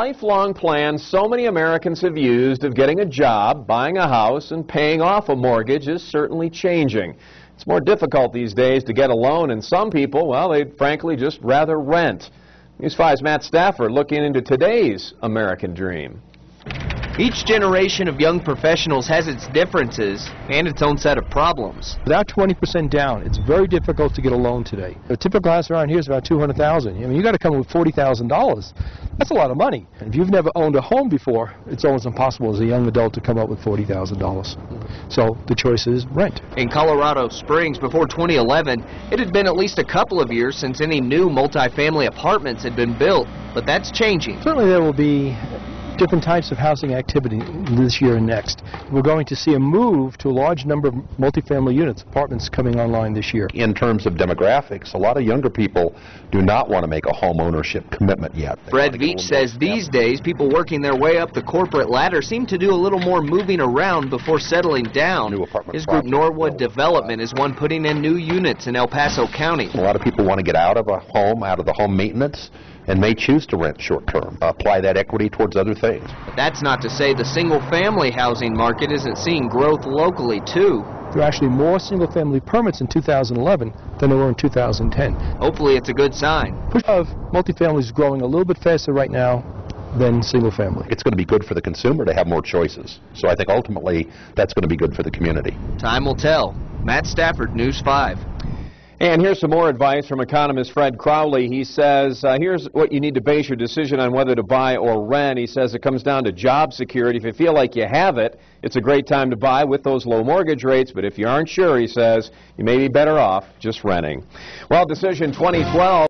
Lifelong plan so many Americans have used of getting a job, buying a house, and paying off a mortgage is certainly changing. It's more difficult these days to get a loan, and some people, well, they'd frankly just rather rent. News 5's Matt Stafford looking into today's American dream. Each generation of young professionals has its differences and its own set of problems. Without 20% down, it's very difficult to get a loan today. A typical house around here is about $200,000. I mean, you got to come with $40,000. That's a lot of money. If you've never owned a home before, it's almost impossible as a young adult to come up with $40,000. So the choice is rent. In Colorado Springs, before 2011, it had been at least a couple of years since any new multifamily apartments had been built, but that's changing. Certainly there will be different types of housing activity this year and next. We're going to see a move to a large number of multifamily units, apartments coming online this year. In terms of demographics, a lot of younger people do not want to make a home ownership commitment yet. Fred Veach says these days people working their way up the corporate ladder seem to do a little more moving around before settling down. His group Norwood Development is one putting in new units in El Paso County. A lot of people want to get out of a home, out of the home maintenance, and may choose to rent short-term, apply that equity towards other things. But that's not to say the single-family housing market isn't seeing growth locally, too. There are actually more single-family permits in 2011 than there were in 2010. Hopefully it's a good sign. Push of multifamily is growing a little bit faster right now than single-family. It's going to be good for the consumer to have more choices. So I think ultimately that's going to be good for the community. Time will tell. Matt Stafford, News 5. And here's some more advice from economist Fred Crowley. He says, here's what you need to base your decision on whether to buy or rent. He says it comes down to job security. If you feel like you have it, it's a great time to buy with those low mortgage rates. But if you aren't sure, he says, you may be better off just renting. Well, decision 2012.